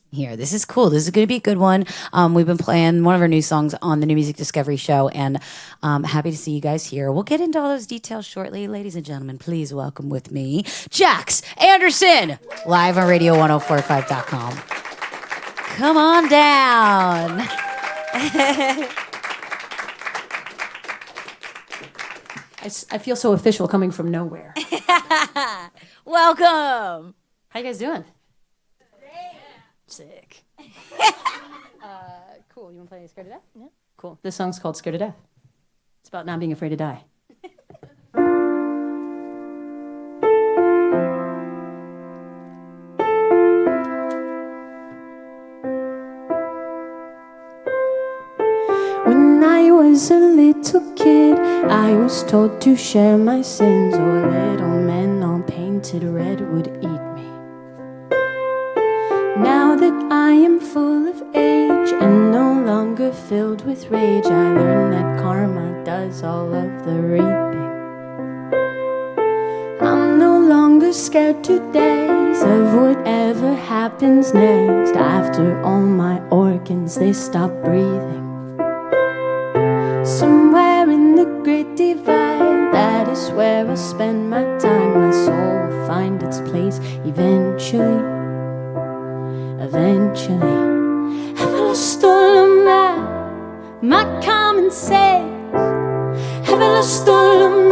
Here. This is cool. This is going to be a good one. We've been playing one of our new songs on the New Music Discovery Show, and happy to see you guys here. We'll get into all those details shortly. Ladies and gentlemen, please welcome with me Jax Anderson, live on radio1045.com. Come on down. I feel so official coming from nowhere. Welcome. How you guys doing? Sick. Cool. You want to play Scared to Death? Yeah. Cool. This song's called Scared to Death. It's about not being afraid to die. When I was a little kid, I was told to share my sins, or little men all painted red would eat me. Now that I am full of age and no longer filled with rage, I learned that karma does all of the reaping. I'm no longer scared to days of whatever happens next. After all my organs, they stop breathing. Somewhere in the great divide, that is where I'll spend my time. My soul will find its place eventually. Eventually, have I lost all of my common sense? Have I lost all of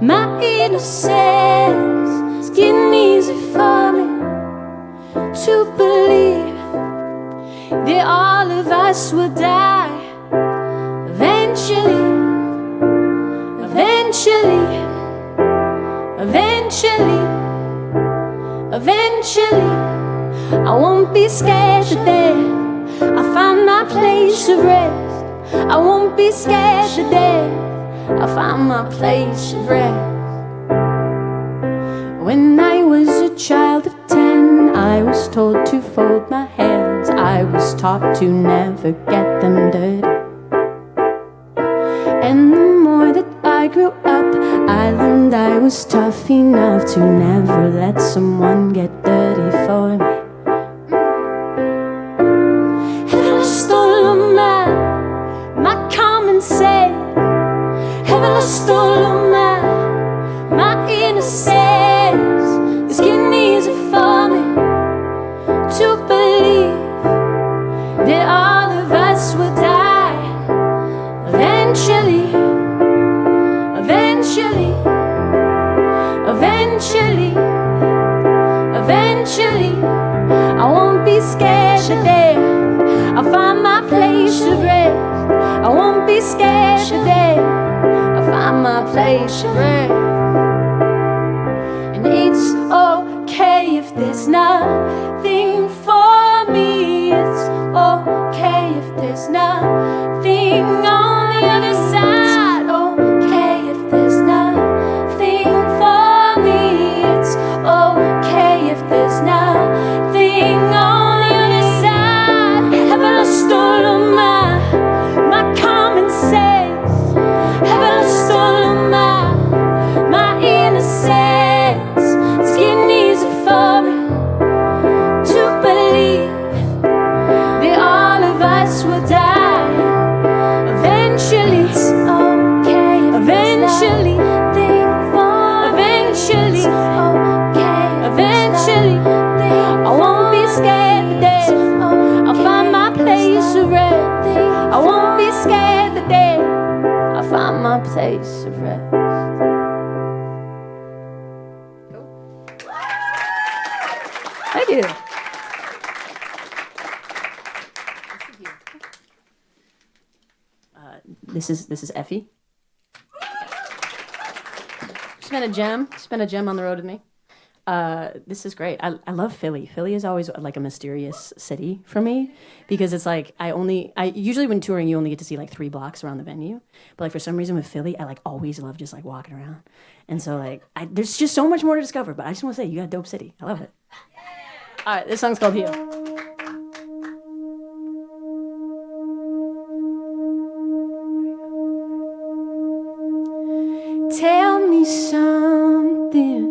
my innocence? It's getting easy for me to believe that all of us will die eventually, eventually, eventually, eventually. I won't be scared to death. I find my place of rest. I won't be scared to death. I find my place of rest. When I was a child of 10, I was told to fold my hands. I was taught to never get them dirty. And the more that I grew up, I learned I was tough enough to never let someone get dirty for me. My common sense, have I lost all of my innocence? It's getting easy for me to believe that all of us will die eventually, eventually, eventually, eventually. I won't be scared to death. I'll find my place of rest. I won't be scared to death. I'll find my place of rest. And it's okay if there's nothing for me. It's okay if there's nothing on the other side. Okay if there's nothing for me. It's okay if there's nothing on the other side. Have I lost all of my common sense? Have I lost all of my innocence? It's getting easy for me to believe that all of us will die eventually. It's okay eventually, eventually, eventually. I won't be scared to death. I'll find my place of rest. I won't be scared to death. I'll find my place of rest. Thank you. This is Effie. Spent a gem on the road with me. This is great. I love Philly. Philly is always like a mysterious city for me because it's like I usually when touring you only get to see like 3 blocks around the venue, but like for some reason with Philly I like always love just like walking around, and so like there's just so much more to discover. But I just want to say you got a dope city. I love it. All right, this song's called Heal. tell me something.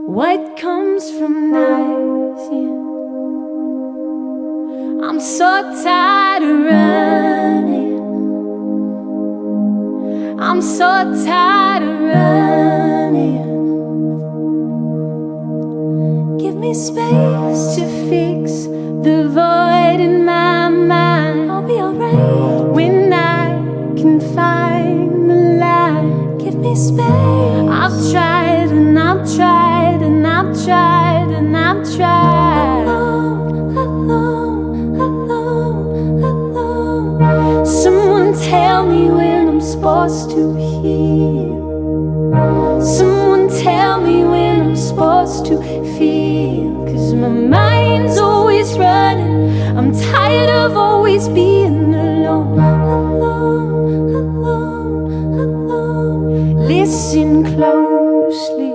What comes from nights? Yeah. I'm so tired of running. I'm so tired of running. Give me space to fix the void in my mind. I'll be alright when I can find the light. Give me space. I've tried and I've tried and I've tried and I've tried. Alone, alone, alone. Someone tell me when I'm supposed to heal. Someone tell me when I'm supposed to feel. 'Cause my mind's always running. I'm tired of always being alone. Alone, alone, alone. Listen closely.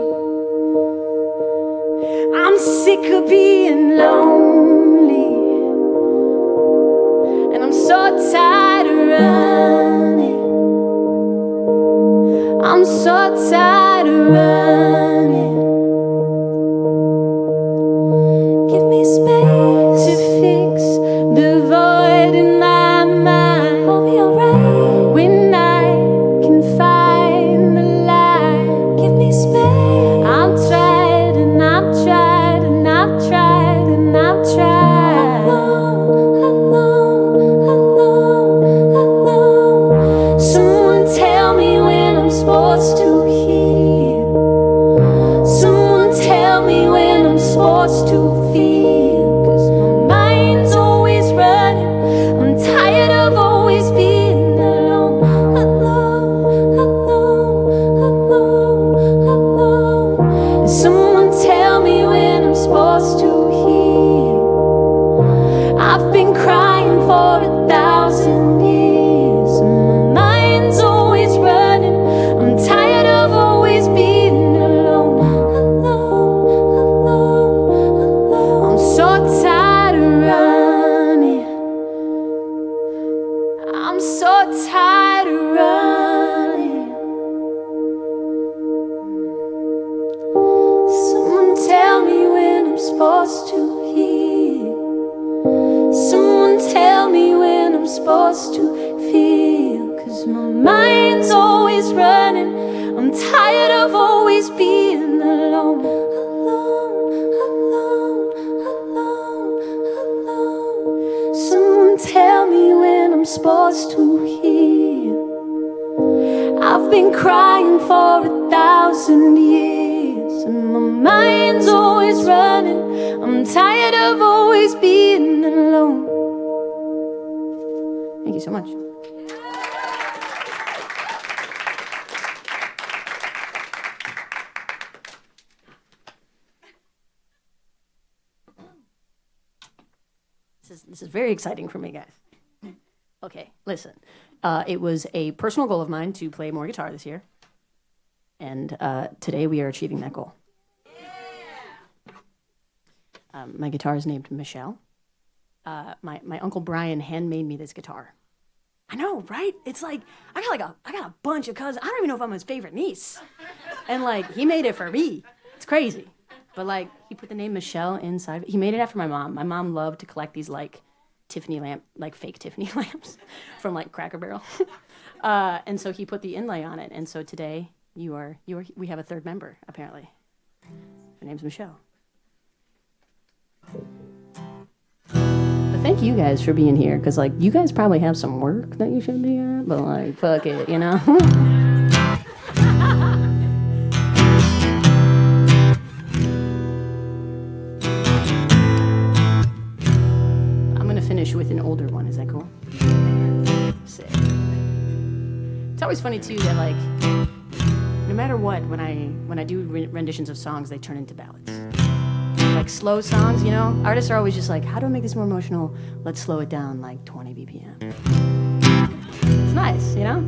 I'm sick of being lonely. And I'm so tired of running. I'm so tired of running. Give me space to fix the void in my mind. I'll be alright when I can find the light. Give me space. I've tried and I've tried and I've tried and I've tried. Alone, alone, alone, alone. Someone tell me when I'm supposed to heal. Someone tell me when I'm supposed to feel. 'Cause my mind's always running. I'm tired of always being alone. Alone, alone, alone, alone. Someone tell me when I'm supposed to heal. I've been crying for 1,000 years. My mind's always running. I'm tired of always being alone. Alone, alone, alone. I'm so tired of running. I'm so tired of running. Someone tell me when I'm supposed to heal. Someone tell me when I'm supposed to feel. 'Cause my mind's always running. I'm tired of always being alone. Alone, alone, alone, alone. Someone tell me when I'm supposed to heal. I've been crying for 1,000 years. And my mind's always running. I'm tired of always being alone. Thank you so much. This is very exciting for me, guys. Okay, listen. It was a personal goal of mine to play more guitar this year. And today we are achieving that goal. My guitar is named Michelle. My Uncle Brian handmade me this guitar. I know, right? It's like I got a bunch of cousins. I don't even know if I'm his favorite niece. And like he made it for me. It's crazy. But like he put the name Michelle inside. He made it after my mom. My mom loved to collect these like Tiffany lamp, like fake Tiffany lamps from like Cracker Barrel. And so he put the inlay on it. And so today we have a third member apparently. Her name's Michelle. But thank you guys for being here, because like you guys probably have some work that you should be at, but like fuck it, you know. I'm gonna finish with an older one. Is that cool? Sick. It's always funny too that like no matter what, when I do renditions of songs, they turn into ballads. Like slow songs, you know? Artists are always just like, how do I make this more emotional? Let's slow it down like 20 BPM. It's nice, you know?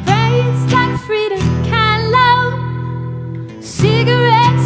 Praise like freedom, kind love, cigarettes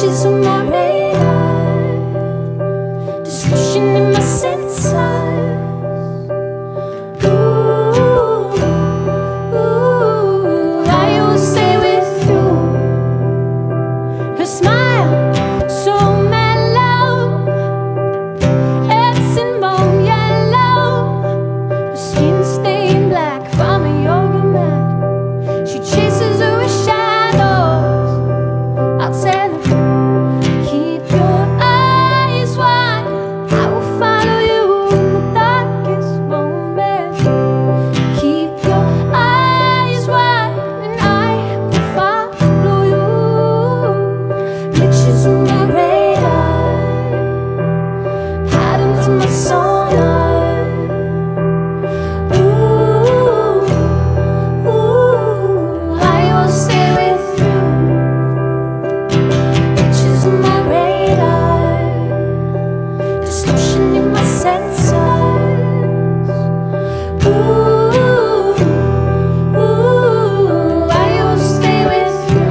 Glitches on my radar, distortion in my senses. Ooh, I will stay with you. Her smile so mellow, it's in bone yellow. Her skin stained black from a yoga mat. She chases her with shadows. I'll tell her, keep your eyes wide. I will follow you in the darkest moment. Keep your eyes wide, and I will follow you. Glitches on my radar, patterns in my sonar. Ooh, I will stay with you. Glitches on my radar, distortion in my senses. Ooh, I will stay with you.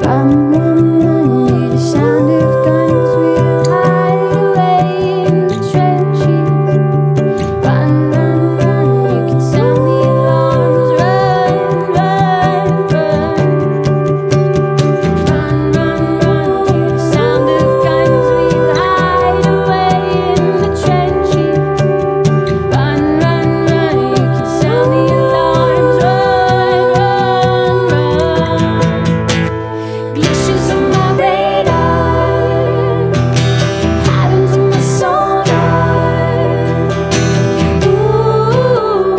Run, run, run, hear the sound of guns. We'll hide away in the trenches. Run, run, run, you can sound the alarms. Run, run, run. Run, run, run, hear the sound of guns. We'll hide away in the trenches. Run, run, run, you can sound the alarms. Run, run, run. Glitches on my radar, patterns in my sonar. Ooh,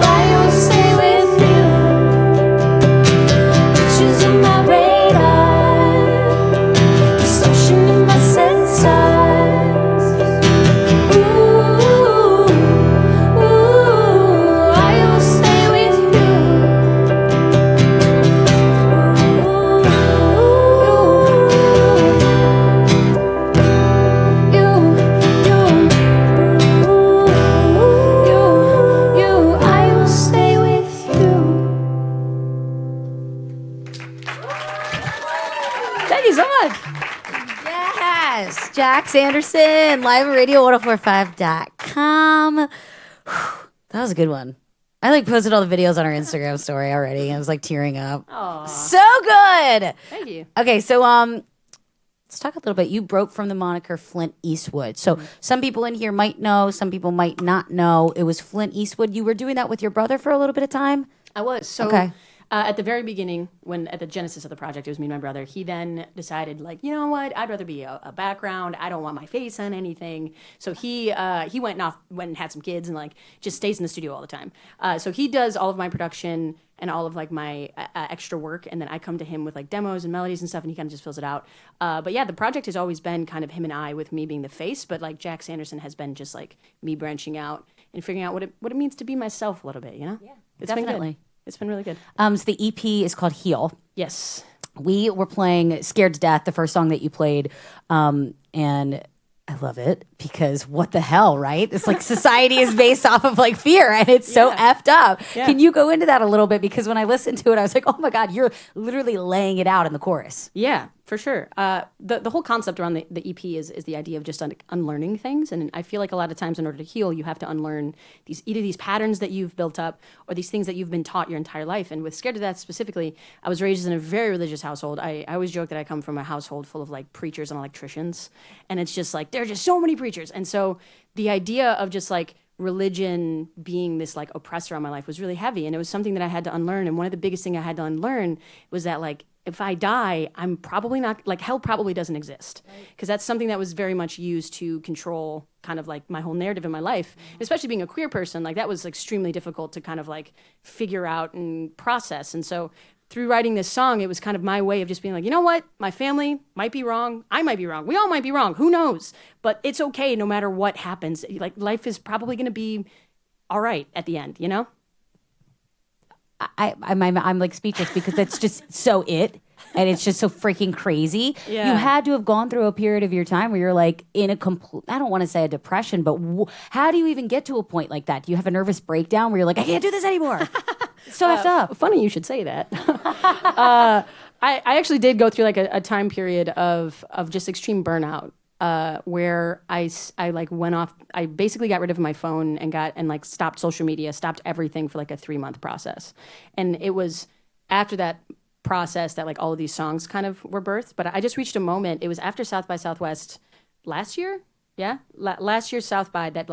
I will stay with you. Glitches on my radar, distortion in my senses. I will stay with you. I will stay with you. Thank you so much. Yes, Jack Sanderson, live at radio1045.com. That was a good one. I like posted all the videos on our Instagram story already. I was like tearing up. Aw, So good. thank you. Okay, so let's talk a little bit. You broke from the moniker Flint Eastwood. So some people in here might know, some people might not know. It was Flint Eastwood. You were doing that with your brother for a little bit of time? I was. So Okay. at the very beginning, when at the genesis of the project, it was me and my brother. He then decided, like, you know what? I'd rather be a background. I don't want my face on anything. So he went and had some kids and like just stays in the studio all the time. So he does all of my production and all of like my extra work, and then I come to him with like demos and melodies and stuff, and he kind of just fills it out. But yeah, the project has always been kind of him and I, with me being the face. But like Jack Sanderson has been just like me branching out and figuring out what it means to be myself a little bit. You know? Yeah, it's been definitely. good. It's been really good. So the EP is called Heal. Yes. We were playing Scared to Death, the first song that you played. And I love it because what the hell, right? It's like society is based off of like fear, and it's so effed up. Yeah. Can you go into that a little bit? Because when I listened to it, I was like, oh my God, you're literally laying it out in the chorus. Yeah, for sure. The whole concept around the EP is the idea of just unlearning things. And I feel like a lot of times in order to heal, you have to unlearn either these patterns that you've built up or these things that you've been taught your entire life. And with Scared to Death specifically, I was raised in a very religious household. I always joke that I come from a household full of like preachers and electricians. And it's just like, there are just so many preachers. And so the idea of just like religion being this like oppressor on my life was really heavy, and it was something that I had to unlearn. And one of the biggest thing I had to unlearn was that like if I die, I'm probably not, like, hell probably doesn't exist, because that's something that was very much used to control kind of like my whole narrative in my life. Especially being a queer person, like that was extremely difficult to kind of like figure out and process. And so through writing this song, it was kind of my way of just being like, you know what? My family might be wrong. I might be wrong. We all might be wrong. Who knows? But it's okay no matter what happens. Like life is probably going to be all right at the end, you know? I'm like speechless because that's just so it. And it's just so freaking crazy. Yeah. You had to have gone through a period of your time where you're like in a complete, I don't want to say a depression, but how do you even get to a point like that? Do you have a nervous breakdown where you're like, I can't do this anymore? It's so effed up. Funny you should say that. I actually did go through like a time period of just extreme burnout. Where I like went off, I basically got rid of my phone and like stopped social media, stopped everything for like a 3-month process. And it was after that process that like all of these songs kind of were birthed. But I just reached a moment, it was after South by Southwest last year. Yeah. Last year's South by that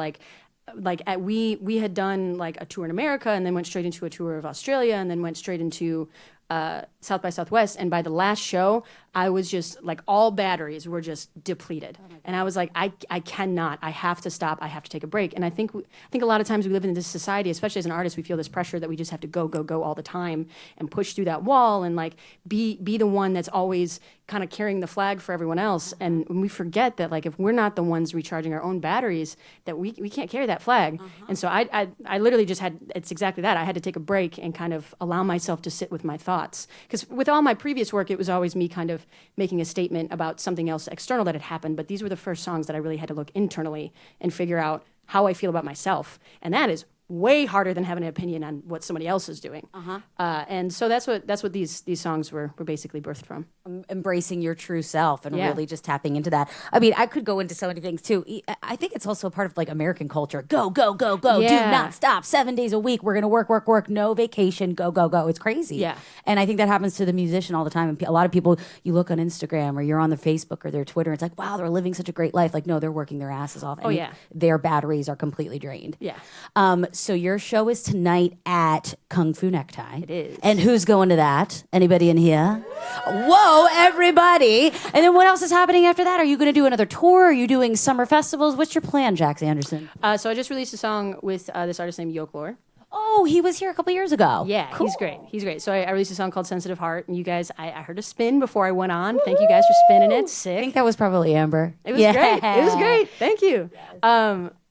we had done like a tour in America and then went straight into a tour of Australia and then went straight into South by Southwest, and by the last show, I was just like all batteries were just depleted, and I was like, I cannot, I have to stop, I have to take a break. And I think a lot of times we live in this society, especially as an artist, we feel this pressure that we just have to go all the time and push through that wall and like be the one that's always kind of carrying the flag for everyone else. And when we forget that like if we're not the ones recharging our own batteries, that we can't carry that flag. And so I literally just had, it's exactly that. I had to take a break and kind of allow myself to sit with my thoughts. Because with all my previous work, it was always me kind of making a statement about something else external that had happened. But these were the first songs that I really had to look internally and figure out how I feel about myself. And that is way harder than having an opinion on what somebody else is doing. And so that's what these songs were basically birthed from. Embracing your true self and Yeah. really just tapping into that. I mean, I could go into so many things too. I think it's also a part of like American culture. Go, go, go, go. Yeah. Do not stop. 7 days a week. We're going to work. No vacation. Go, go, go. It's crazy. Yeah. And I think that happens to the musician all the time. And a lot of people, you look on Instagram or you're on their Facebook or their Twitter. It's like, wow, they're living such a great life. Like, no, they're working their asses off. And yeah. their batteries are completely drained. Yeah. So your show is tonight at Kung Fu Necktie. It is. And who's going to that? Anybody in here? Whoa, everybody. And then what else is happening after that? Are you going to do another tour? Are you doing summer festivals? What's your plan, Jax Anderson? So I just released a song with this artist named Yoklore. Oh, he was here a couple years ago. Yeah, Cool. He's great. So I released a song called Sensitive Heart. And you guys, I heard a spin before I went on. Thank you guys for spinning it. I Sick. think that was probably Amber. It was great. It was great. Thank you.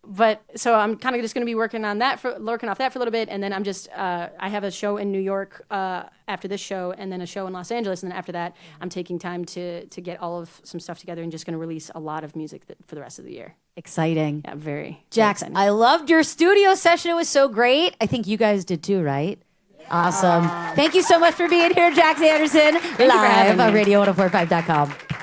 But so I'm kind of just going to be working off that for a little bit, and then I'm just I have a show in New York after this show, and then a show in Los Angeles, and then after that, I'm taking time to get all of some stuff together and just going to release a lot of music for the rest of the year. Exciting. Yeah, very Jax, exciting. I loved your studio session. It was so great. I think you guys did too, right? Awesome. Thank you so much for being here, Jax Anderson, you for having live on me. radio1045.com.